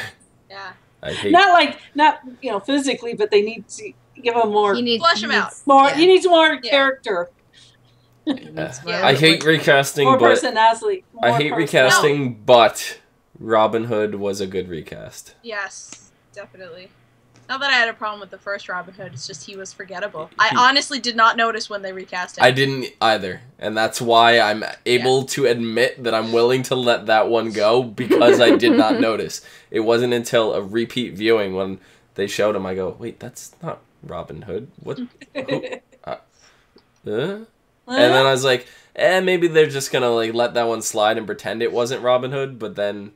Yeah. I hate. Not physically, but they need to give him more. Flush him out. More. Yeah. He needs more character. I hate recasting, More but personality. I hate recasting, but Robin Hood was a good recast. Yes, definitely. Not that I had a problem with the first Robin Hood, it's just he was forgettable. I honestly did not notice when they recast him. I didn't either, and that's why I'm able to admit that I'm willing to let that one go, because I did not notice. It wasn't until a repeat viewing when they showed him, I go, wait, that's not Robin Hood. What? And then I was like, maybe they're just gonna like let that one slide and pretend it wasn't Robin Hood, but then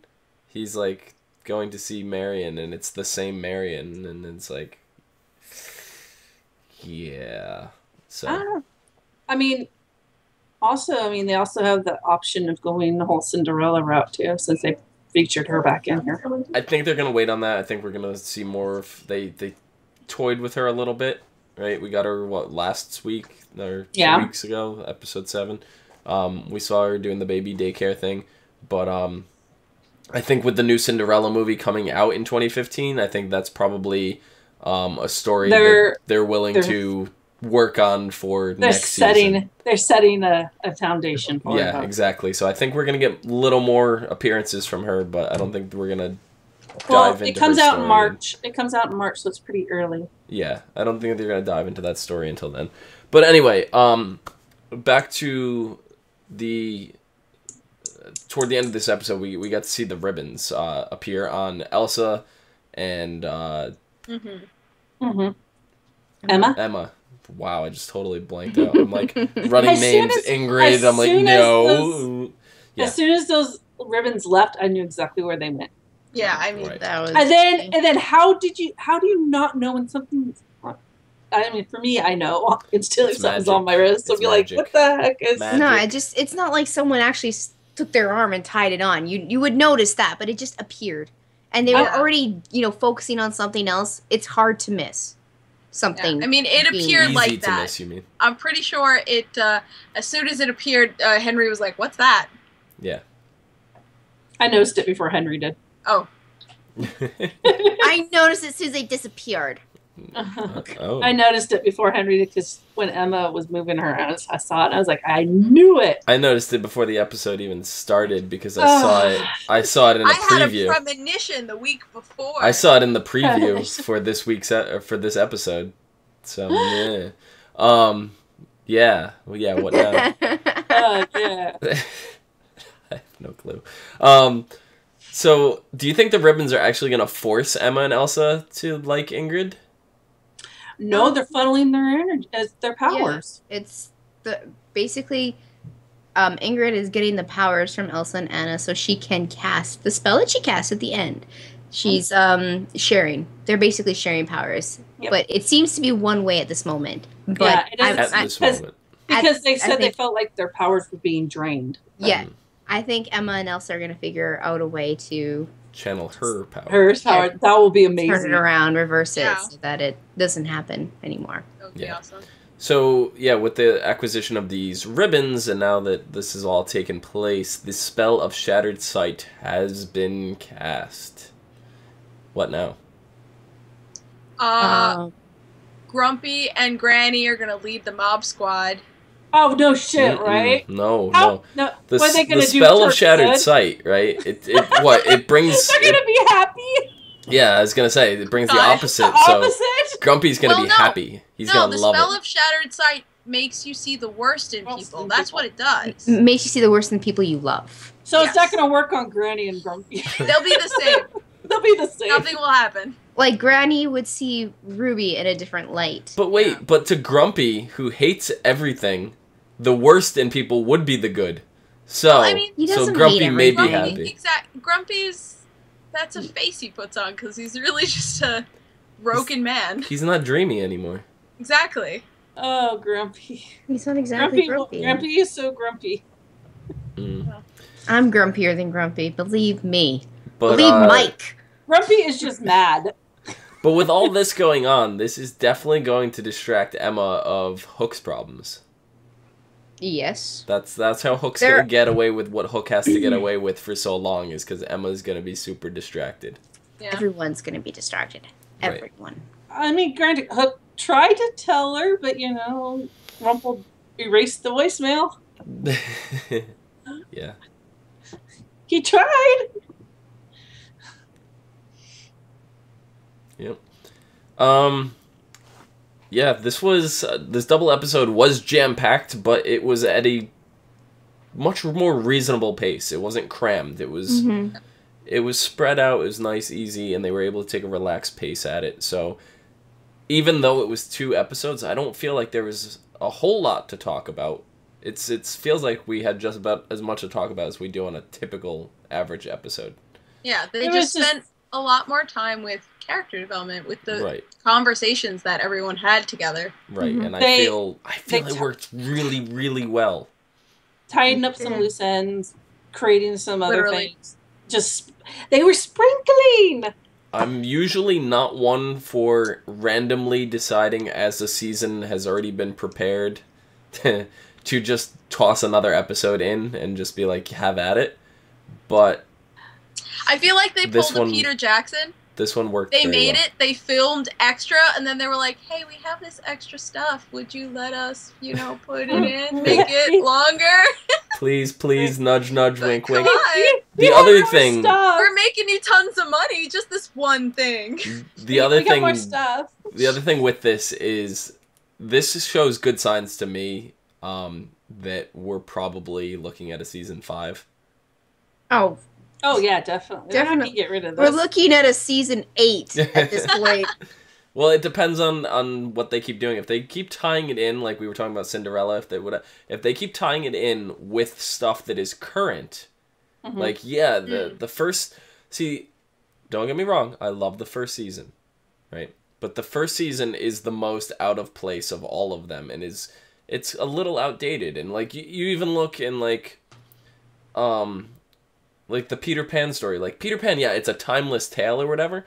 he's like going to see Marion, and it's the same Marion, and it's like, yeah. So I mean, they also have the option of going the whole Cinderella route too, since they featured her back in here. I think they're gonna wait on that. I think we're gonna see more of they toyed with her a little bit, right? We got her last week or 2 weeks ago, episode 7. We saw her doing the baby daycare thing, but I think with the new Cinderella movie coming out in 2015, I think that's probably a story that they're willing to work on for next season. They're setting a foundation for her. Yeah, exactly. So I think we're going to get little more appearances from her, but I don't think we're going to dive into it comes her out in story. March. It comes out in March, so it's pretty early. Yeah, I don't think they're going to dive into that story until then. But anyway, back to toward the end of this episode, we got to see the ribbons appear on Elsa and Emma. Wow, I just totally blanked out. I'm like running names. Ingrid. I'm like, no. As soon as those ribbons left, I knew exactly where they went. Yeah, I mean, That was. And then how do you not know when something's? I mean, for me, I know instantly something's on my wrist. So It's be like, magic. what the heck is? Magic. No, it's not like someone actually took their arm and tied it on. You would notice that, but it just appeared, and they were already focusing on something else. It's hard to miss something. yeah. I mean, it appeared Easy like to that. miss, you mean? I'm pretty sure it. As soon as it appeared, Henry was like, "What's that?" Yeah. I noticed it before Henry did. Oh, I I noticed it as soon as they disappeared. Oh. I noticed it before Henry, because when Emma was moving her house, I saw it. And I was like, I knew it. I noticed it before the episode even started because I saw it. I saw it in a I had a preview. premonition the week before. I saw it in the preview for this week's for this episode. So yeah, yeah, well, yeah. What now? Yeah. I have no clue. So do you think the ribbons are actually gonna force Emma and Elsa to like Ingrid? No, they're funneling their energy, their powers. Yeah, it's basically Ingrid is getting the powers from Elsa and Anna so she can cast the spell that she cast at the end. She's sharing. They're basically sharing powers. Yep. But it seems to be one way at this moment. But yeah, it is. At this moment. Because they said they felt like their powers were being drained. Yeah. I think Emma and Elsa are going to figure out a way to channel her power. Her power. Yeah. That will be amazing. Turn it around, reverse it so that it doesn't happen anymore. That would be awesome. So, yeah, with the acquisition of these ribbons, and now that this has all taken place, the spell of Shattered Sight has been cast. What now? Grumpy and Granny are going to lead the mob squad. Oh, no shit, right? No. What are they going to do? The spell of Shattered Sight, right? It brings... They're going to be happy? Yeah, I was going to say, it brings the opposite. So Grumpy's going to be happy. He's going to love it. No, the spell of Shattered Sight makes you see the worst in people. That's what it does. Makes you see the worst in people you love. So it's not going to work on Granny and Grumpy. They'll be the same. They'll be the same. Nothing will happen. Like, Granny would see Ruby in a different light. But wait, but to Grumpy, who hates everything, the worst in people would be the good. So, well, I mean, so Grumpy may be happy. Exactly. Grumpy's, that's a face he puts on, because he's really just a broken man. He's not dreamy anymore. Exactly. Oh, Grumpy. He's not exactly grumpy. Grumpy is so grumpy. I'm grumpier than Grumpy, believe me. But, believe Mike. Grumpy is just mad. But with all this going on, this is definitely going to distract Emma of Hook's problems. Yes. That's how Hook's going to get away with what Hook has to get away with for so long, is because Emma's going to be super distracted. Yeah. Everyone's going to be distracted. Everyone. Right. I mean, granted, Hook tried to tell her, but, Rumple erased the voicemail. Yeah. He tried. Yep. Yeah, this double episode was jam-packed, but it was at a much more reasonable pace. It wasn't crammed. It was it was spread out. It was nice, easy, and they were able to take a relaxed pace at it. So even though it was 2 episodes, I don't feel like there was a whole lot to talk about. It feels like we had just about as much to talk about as we do on a typical average episode. Yeah, they just spent a lot more time with character development, with the conversations that everyone had together. Right, and I feel it worked really, really well. Tying up some loose ends, creating some other things. They were sprinkling! I'm usually not one for randomly deciding as the season has already been prepared to just toss another episode in and just be like, have at it. But I feel like they pulled a Peter Jackson. This one worked. They made it. They filmed extra, and then they were like, "Hey, we have this extra stuff. Would you let us, put it in, make it longer?" Please, nudge, wink, wink. The other thing, we're making you tons of money. Just this one thing. The other thing with this is this shows good signs to me that we're probably looking at a season 5. Oh yeah, definitely. Definitely get rid of this. We're looking at a season 8 at this point. Well, it depends on what they keep doing. If they keep tying it in, like we were talking about Cinderella, if they keep tying it in with stuff that is current, like the first. See, don't get me wrong, I love the first season, right? But the first season is the most out of place of all of them, and it's a little outdated. And like you even look in like the Peter Pan story. Like, Peter Pan, yeah, it's a timeless tale or whatever,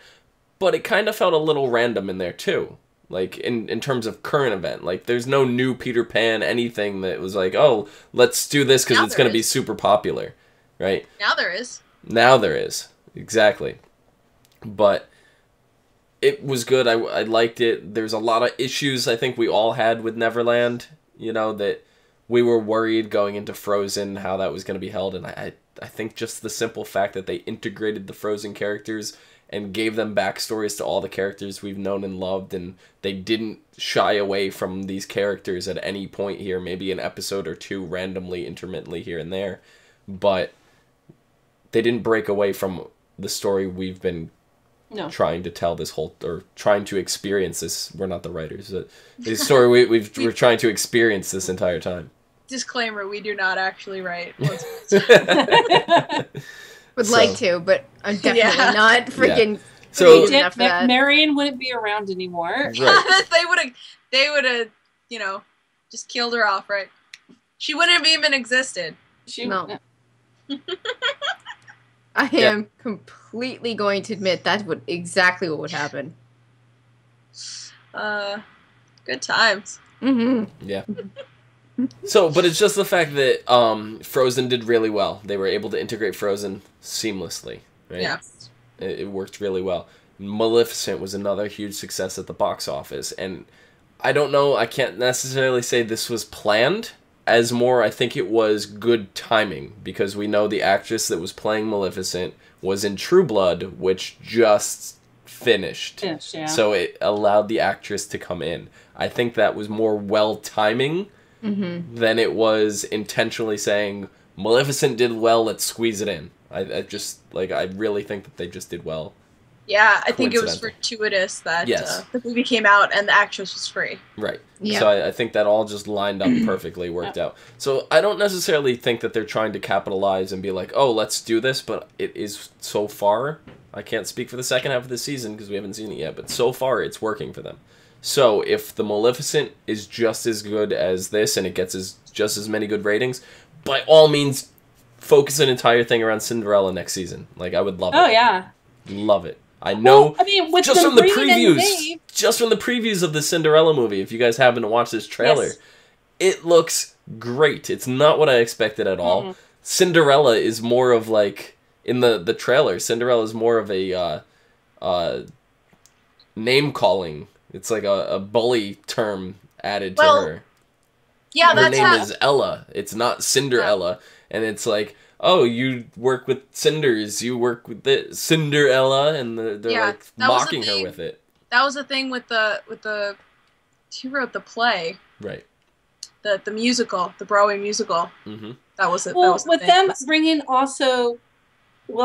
but it kind of felt a little random in there, too. Like, in terms of current event. Like, there's no new Peter Pan anything that was like, oh, let's do this because it's going to be super popular, right? Now there is. Now there is. Exactly. But it was good. I liked it. There's a lot of issues I think we all had with Neverland, you know, that we were worried going into Frozen how that was going to be held, and I think just the simple fact that they integrated the Frozen characters and gave them backstories to all the characters we've known and loved, and they didn't shy away from these characters at any point here, maybe an episode or two randomly, intermittently here and there, but they didn't break away from the story we've been trying to tell this whole, or trying to experience this. We're not the writers. The story we're trying to experience this entire time. Disclaimer: we do not actually write. Would like to, but I'm definitely not freaking. So Marion wouldn't be around anymore. Right. they would have, you know, just killed her off, right? She wouldn't have even existed. No. I am completely going to admit that's exactly what would happen. Good times. Mm-hmm. Yeah. So, but it's just the fact that Frozen did really well. They were able to integrate Frozen seamlessly, right? Yeah. It worked really well. Maleficent was another huge success at the box office, and I don't know, I can't necessarily say this was planned, as more I think it was good timing, because we know the actress that was playing Maleficent was in True Blood, which just finished. Yeah. So it allowed the actress to come in. I think that was more well-timing than it was intentionally saying, Maleficent did well, let's squeeze it in. I really think that they just did well. Yeah, I think it was fortuitous that the movie came out and the actress was free. Right. Yeah. So I think that all just lined up perfectly, worked out. So I don't necessarily think that they're trying to capitalize and be like, oh, let's do this, but it is so far. I can't speak for the second half of the season because we haven't seen it yet, but so far it's working for them. So if the Maleficent is just as good as this and it gets just as many good ratings, by all means, focus an entire thing around Cinderella next season. Like, I would love it. Oh, yeah. Love it. I know. Well, I mean, with just from the previews of the Cinderella movie, if you guys happen to watch this trailer, it looks great. It's not what I expected at all. Cinderella is more of like, in the trailer, Cinderella is more of a name-calling. It's like a bully term added to her. Yeah, her name is Ella. It's not Cinderella. And it's like, oh, you work with cinders, you work with the Cinderella, and they're like mocking her with it. That was the thing with the who wrote the play, right? The musical, the Broadway musical. Mm-hmm. That was it. Well, that was with them bringing also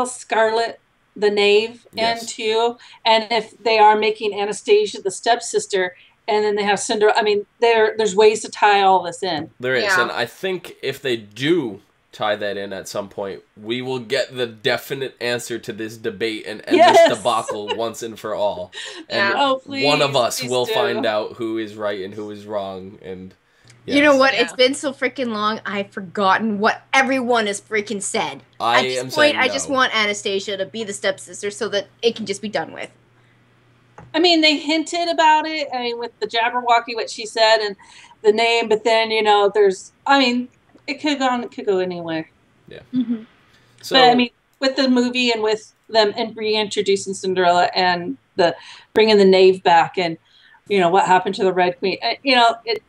Scarlet, the knave, in too, and if they are making Anastasia the stepsister, and then they have Cinderella. I mean, there's ways to tie all this in. There is, and I think if they do tie that in at some point, we will get the definite answer to this debate and end this debacle once and for all. And one of us will find out who is right and who is wrong. And you know what? It's been so freaking long, I've forgotten what everyone has freaking said. At this point, I just want Anastasia to be the stepsister so that it can just be done with. I mean, they hinted about it. I mean, with the Jabberwocky, what she said, and the name. But then, you know, it could go anywhere. Yeah. Mm-hmm. So, but I mean, with the movie and with them and reintroducing Cinderella and the bringing the knave back, and you know what happened to the Red Queen, you know, it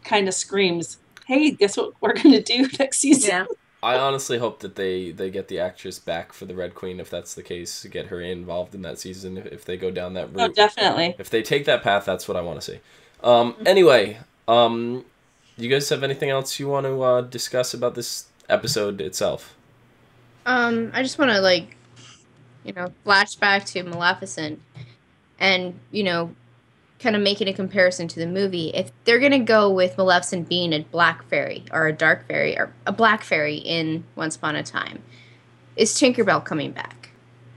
kind of screams, "Hey, guess what we're gonna do next season?" Yeah. I honestly hope that they get the actress back for the Red Queen, if that's the case, to get her involved in that season, if they go down that route. Oh, definitely. If they take that path, that's what I want to see. Anyway, you guys have anything else you want to discuss about this episode itself? I just want to, flash back to Maleficent and, kind of making a comparison to the movie. If they're going to go with Maleficent being a black fairy or a dark fairy or a black fairy in Once Upon a Time, is Tinkerbell coming back?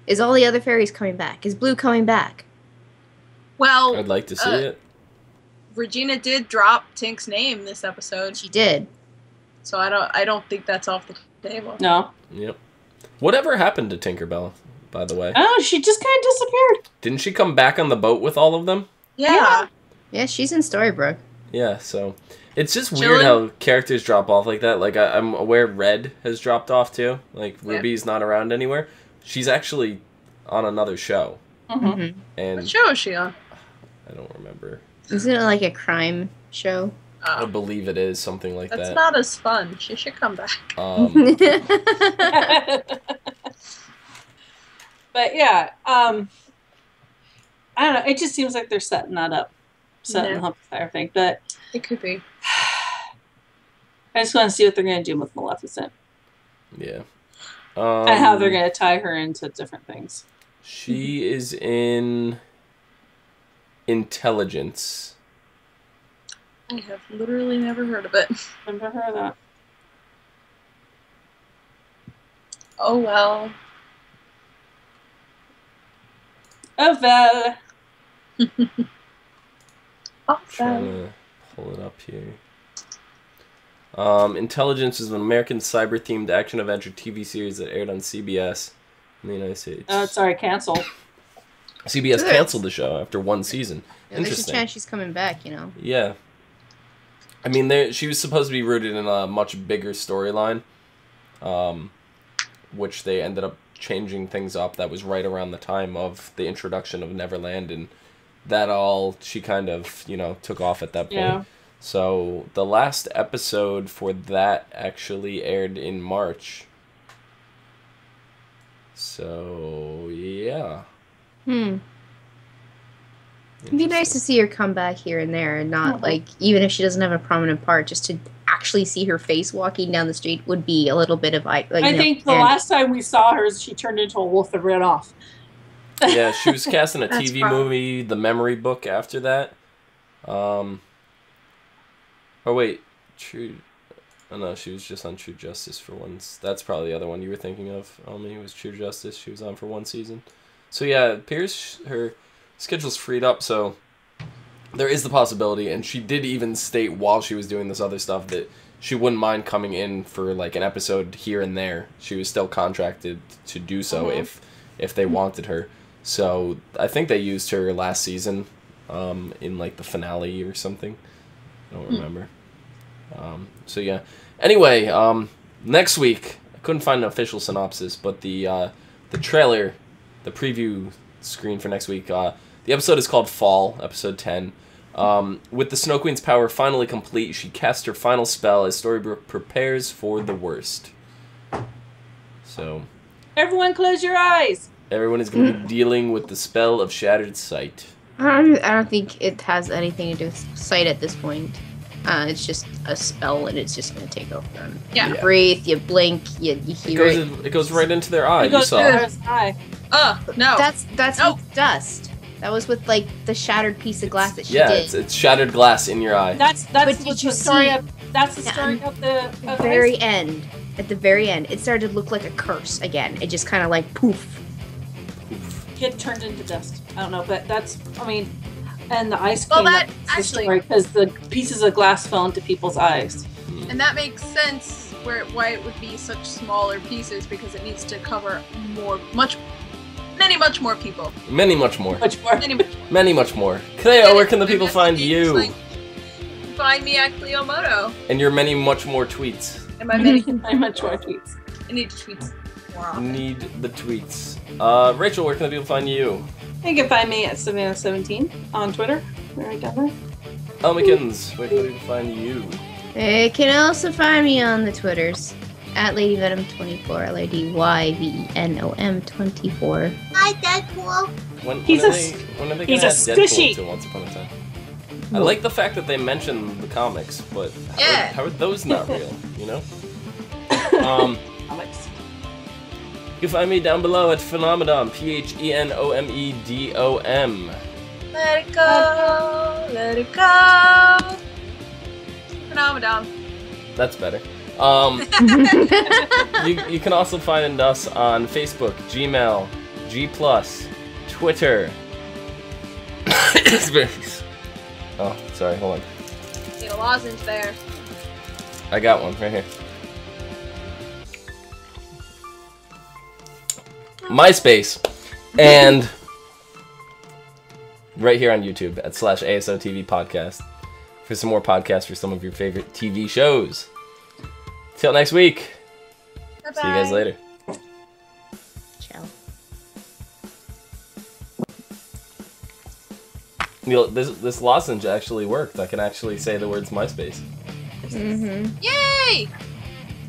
Is all the other fairies coming back? Is Blue coming back? Well, I'd like to see it. Regina did drop Tink's name this episode. She did. So I don't think that's off the table. No. Yep. Whatever happened to Tinkerbell, by the way? Oh, she just kind of disappeared. Didn't she come back on the boat with all of them? Yeah. Yeah, she's in Storybrooke. Yeah, so it's just weird how characters drop off like that. Like, I'm aware Red has dropped off too. Like, Ruby's not around anywhere. She's actually on another show. Mhm. And What show is she on? I don't remember. Isn't it like a crime show? I Oh, believe it is something like that's that. not as fun. She should come back. But yeah, I don't know. It just seems like they're setting that up, setting Yeah. up the entire thing. But It could be. I just want to see what they're going to do with Maleficent Yeah. and how they're going to tie her into different things. She is in Intelligence. I have literally never heard of it. Never heard of that. Oh well. Oh well. Oh Trying well. to pull it up here. Intelligence is an American cyber-themed action-adventure TV series that aired on CBS in the United States. Oh, sorry, canceled. CBS Good. canceled the show after one season. Yeah, there's a Interesting. chance she's coming back, you know. Yeah. I mean, she was supposed to be rooted in a much bigger storyline, which they ended up changing things up. That was right around the time of the introduction of Neverland, and that all, she kind of, took off at that point. Yeah. So the last episode for that actually aired in March. So, yeah. It'd be nice to see her come back here and there, and not like, even if she doesn't have a prominent part, just to actually see her face walking down the street would be a little bit of like. I think the last time we saw her, she turned into a wolf that ran off. Yeah, she was cast in a That's TV probably- movie, The Memory Book, after that. Oh, wait. True. Oh, no, she was just on True Justice for once. That's probably the other one you were thinking of, Omi, was True Justice. She was on for one season. So, yeah, it appears her schedule's freed up, so there is the possibility. And she did even state while she was doing this other stuff that she wouldn't mind coming in for, like, an episode here and there. She was still contracted to do so if they wanted her. So, I think they used her last season in, like, the finale or something. I don't remember. So yeah. Anyway, next week I couldn't find an official synopsis, but the trailer, the preview screen for next week. The episode is called Fall, episode 10. With the Snow Queen's power finally complete, she casts her final spell as Storybrooke prepares for the worst. So Everyone, close your eyes. everyone is going to be dealing with the spell of Shattered Sight. I don't think it has anything to do with sight at this point. It's just a spell, and it's just gonna take over them. Yeah. You breathe, you blink, you hear it. It goes right into their eye. It You goes saw. through his eye. No. That's Nope. with dust. That was with like the shattered piece of glass that she Yeah, did. it's shattered glass in your eye. That's But what did the you story see- of. That's the Yeah, story of the At the very end. At the very end, it started to look like a curse again. It just kind of like poof. Get turned into dust. I don't know, but that's. I mean, and the ice Well, cream. that that's the actually- story, because the pieces of glass fell into people's eyes. And that makes sense why it would be such smaller pieces, because it needs to cover much more people. Many much more. Much more. Many much more. Cleo, where can the people find you? Like, find me at Clio Moto. And your many much more tweets. And my many. I'm much more tweets. I need to tweet more often. Need the tweets. Rachel, where can the people find you? You can find me at Savannah17 on Twitter. Right down there. Omikins, where can the people find you? You can also find me on the Twitters at LadyVenom24, LadyYVenom24. Hi, Deadpool. When He's are a they, when are they he's gonna a add Deadpool squishy. to Once Upon a Time? I like the fact that they mention the comics, but Yeah. how are those not real, you know? Comics. You can find me down below at Phenomenon, PHENOMEDOM. Let it go. Let it go. Phenomenon. That's better. You can also find us on Facebook, Gmail, G+, Twitter. Oh, sorry, hold on. Need a lozenge there. I got one right here. MySpace. And right here on YouTube at /ASOTV podcast for some more podcasts for some of your favorite TV shows. Till next week. Bye-bye. See you guys later. Ciao. This lozenge actually worked. I can actually say the words MySpace. Mm-hmm. Yay!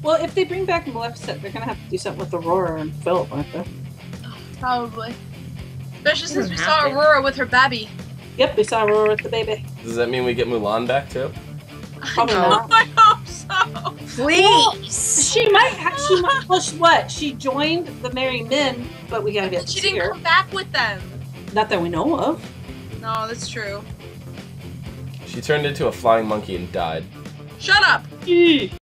Well, if they bring back Maleficent, they're gonna have to do something with Aurora and Philip, aren't they? Probably. Especially since we Doesn't saw happen. Aurora with her baby. Yep, we saw Aurora with the baby. Does that mean we get Mulan back too? Probably Oh, not. I hope so. Please. She might. Well, what? She joined the Merry Men, but we gotta get to She see didn't her. come back with them. Not that we know of. No, that's true. She turned into a flying monkey and died. Shut up!